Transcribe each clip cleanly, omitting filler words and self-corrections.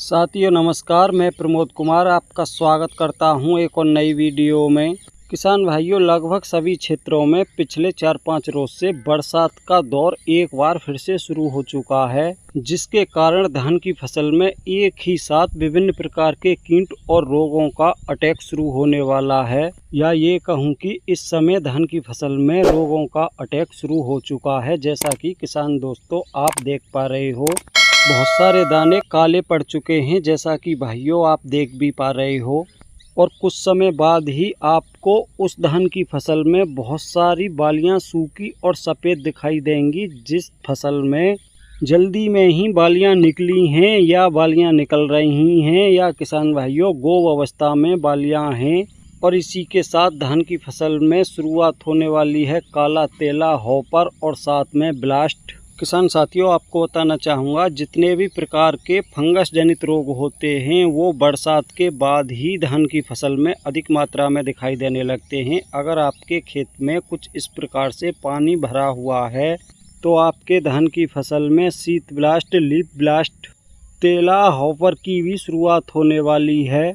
साथियों नमस्कार, मैं प्रमोद कुमार आपका स्वागत करता हूं एक और नई वीडियो में। किसान भाइयों, लगभग सभी क्षेत्रों में पिछले 4-5 रोज से बरसात का दौर एक बार फिर से शुरू हो चुका है, जिसके कारण धान की फसल में एक ही साथ विभिन्न प्रकार के कीट और रोगों का अटैक शुरू होने वाला है। या ये कहूँ कि इस समय धान की फसल में रोगों का अटैक शुरू हो चुका है। जैसा कि किसान दोस्तों आप देख पा रहे हो, बहुत सारे दाने काले पड़ चुके हैं, जैसा कि भाइयों आप देख भी पा रहे हो। और कुछ समय बाद ही आपको उस धान की फसल में बहुत सारी बालियां सूखी और सफ़ेद दिखाई देंगी। जिस फसल में जल्दी में ही बालियां निकली हैं या बालियां निकल रही हैं, या किसान भाइयों गोब अवस्था में बालियां हैं। और इसी के साथ धान की फसल में शुरुआत होने वाली है काला तेला, हॉपर और साथ में ब्लास्ट। किसान साथियों, आपको बताना चाहूँगा, जितने भी प्रकार के फंगस जनित रोग होते हैं वो बरसात के बाद ही धान की फसल में अधिक मात्रा में दिखाई देने लगते हैं। अगर आपके खेत में कुछ इस प्रकार से पानी भरा हुआ है तो आपके धान की फसल में शीत ब्लास्ट, लीफ ब्लास्ट, तेला, हॉपर की भी शुरुआत होने वाली है।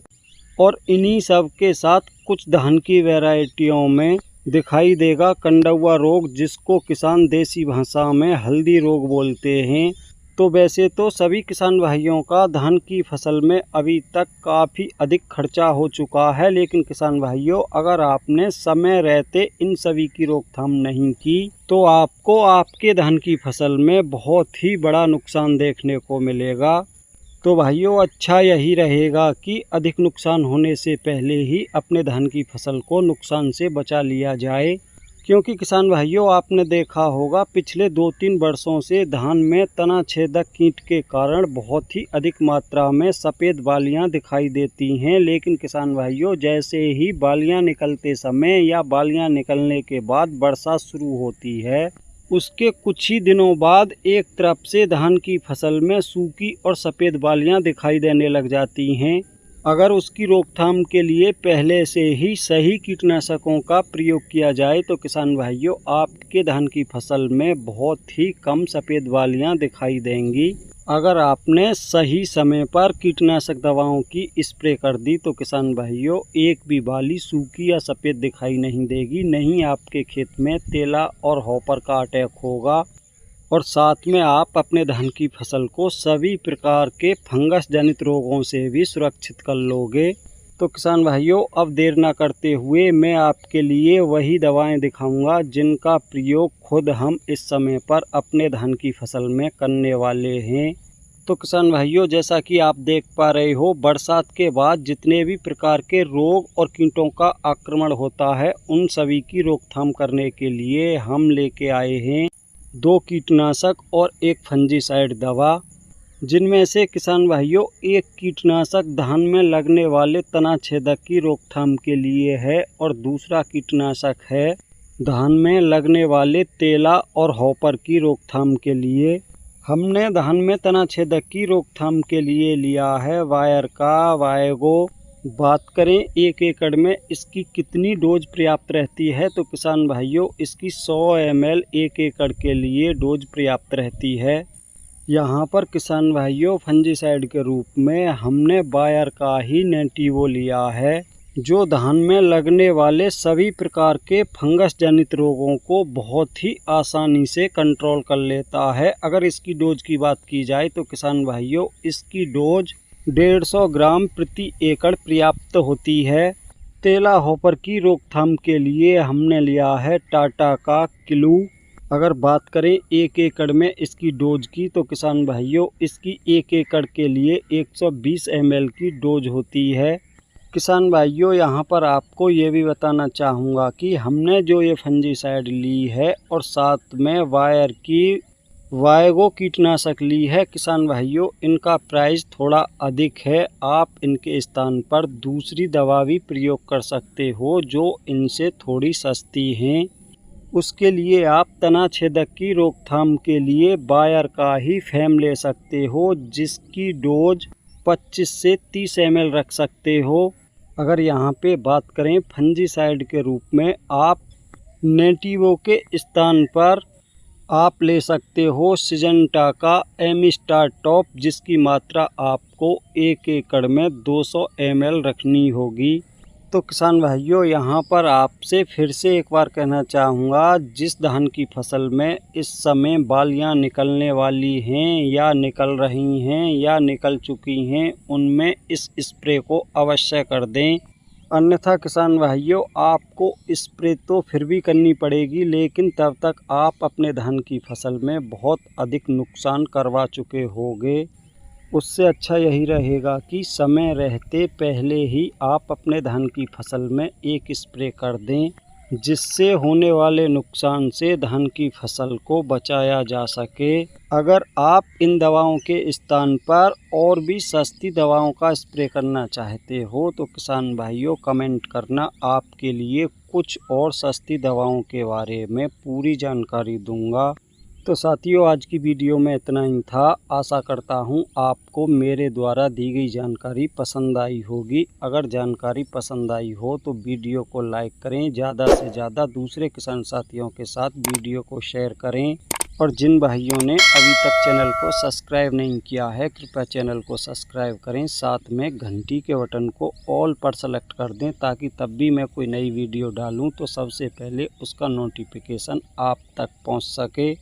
और इन्हीं सब के साथ कुछ धान की वैरायटियों में दिखाई देगा कंडुआ रोग, जिसको किसान देसी भाषा में हल्दी रोग बोलते हैं। तो वैसे तो सभी किसान भाइयों का धान की फसल में अभी तक काफ़ी अधिक खर्चा हो चुका है, लेकिन किसान भाइयों अगर आपने समय रहते इन सभी की रोकथाम नहीं की तो आपको आपके धान की फसल में बहुत ही बड़ा नुकसान देखने को मिलेगा। तो भाइयों, अच्छा यही रहेगा कि अधिक नुकसान होने से पहले ही अपने धान की फसल को नुकसान से बचा लिया जाए। क्योंकि किसान भाइयों आपने देखा होगा, पिछले 2-3 वर्षों से धान में तना छेदक कीट के कारण बहुत ही अधिक मात्रा में सफ़ेद बालियां दिखाई देती हैं। लेकिन किसान भाइयों, जैसे ही बालियां निकलते समय या बालियां निकलने के बाद बरसात शुरू होती है, उसके कुछ ही दिनों बाद एक तरफ से धान की फसल में सूखी और सफ़ेद बालियां दिखाई देने लग जाती हैं। अगर उसकी रोकथाम के लिए पहले से ही सही कीटनाशकों का प्रयोग किया जाए तो किसान भाइयों आपके धान की फसल में बहुत ही कम सफ़ेद बालियां दिखाई देंगी। अगर आपने सही समय पर कीटनाशक दवाओं की स्प्रे कर दी तो किसान भाइयों एक भी बाली सूखी या सफ़ेद दिखाई नहीं देगी, नहीं आपके खेत में तेला और हॉपर का अटैक होगा। और साथ में आप अपने धान की फसल को सभी प्रकार के फंगस जनित रोगों से भी सुरक्षित कर लोगे। तो किसान भाइयों, अब देर ना करते हुए मैं आपके लिए वही दवाएं दिखाऊंगा जिनका प्रयोग खुद हम इस समय पर अपने धान की फसल में करने वाले हैं। तो किसान भाइयों, जैसा कि आप देख पा रहे हो, बरसात के बाद जितने भी प्रकार के रोग और कीटों का आक्रमण होता है उन सभी की रोकथाम करने के लिए हम लेके आए हैं 2 कीटनाशक और 1 फंजीसाइड दवा। जिनमें से किसान भाइयों एक कीटनाशक धान में लगने वाले तना छेदक की रोकथाम के लिए है और दूसरा कीटनाशक है धान में लगने वाले तेला और हॉपर की रोकथाम के लिए। हमने धान में तना छेदक की रोकथाम के लिए लिया है वायर का वायगो। बात करें 1 एकड़ में इसकी कितनी डोज पर्याप्त रहती है तो किसान भाइयों इसकी 100 ml 1 एकड़ के लिए डोज पर्याप्त रहती है। यहाँ पर किसान भाइयों फंजीसाइड के रूप में हमने बायर का ही नेटिवो लिया है, जो धान में लगने वाले सभी प्रकार के फंगस जनित रोगों को बहुत ही आसानी से कंट्रोल कर लेता है। अगर इसकी डोज की बात की जाए तो किसान भाइयों इसकी डोज 150 ग्राम प्रति एकड़ पर्याप्त होती है। तेला हॉपर की रोकथाम के लिए हमने लिया है टाटा का किलू। अगर बात करें 1 एकड़ में इसकी डोज की तो किसान भाइयों इसकी 1 एकड़ के लिए 120 ml की डोज होती है। किसान भाइयों, यहाँ पर आपको ये भी बताना चाहूँगा कि हमने जो ये फंजीसाइड ली है और साथ में वायर की वायगो कीटनाशक ली है, किसान भाइयों इनका प्राइस थोड़ा अधिक है। आप इनके स्थान पर दूसरी दवा भी प्रयोग कर सकते हो जो इनसे थोड़ी सस्ती हैं। उसके लिए आप तना छेदक की रोकथाम के लिए बायर का ही फैम ले सकते हो, जिसकी डोज 25 से 30 ml रख सकते हो। अगर यहाँ पे बात करें फंजीसाइड के रूप में आप नेटिवो के स्थान पर आप ले सकते हो सिजेंटा का एमिस्टार टॉप, जिसकी मात्रा आपको 1 एकड़ में 200 ml रखनी होगी। तो किसान भाइयों, यहाँ पर आपसे फिर से एक बार कहना चाहूँगा, जिस धान की फसल में इस समय बालियाँ निकलने वाली हैं या निकल रही हैं या निकल चुकी हैं, उनमें इस स्प्रे को अवश्य कर दें। अन्यथा किसान भाइयों, आपको स्प्रे तो फिर भी करनी पड़ेगी, लेकिन तब तक आप अपने धान की फसल में बहुत अधिक नुकसान करवा चुके होंगे। उससे अच्छा यही रहेगा कि समय रहते पहले ही आप अपने धान की फसल में एक स्प्रे कर दें, जिससे होने वाले नुकसान से धान की फसल को बचाया जा सके। अगर आप इन दवाओं के स्थान पर और भी सस्ती दवाओं का स्प्रे करना चाहते हो तो किसान भाइयों कमेंट करना, आपके लिए कुछ और सस्ती दवाओं के बारे में पूरी जानकारी दूंगा। तो साथियों, आज की वीडियो में इतना ही था। आशा करता हूँ आपको मेरे द्वारा दी गई जानकारी पसंद आई होगी। अगर जानकारी पसंद आई हो तो वीडियो को लाइक करें, ज़्यादा से ज़्यादा दूसरे किसान साथियों के साथ वीडियो को शेयर करें। और जिन भाइयों ने अभी तक चैनल को सब्सक्राइब नहीं किया है, कृपया चैनल को सब्सक्राइब करें, साथ में घंटी के बटन को ऑल पर सेलेक्ट कर दें, ताकि तब भी मैं कोई नई वीडियो डालूं तो सबसे पहले उसका नोटिफिकेशन आप तक पहुंच सके।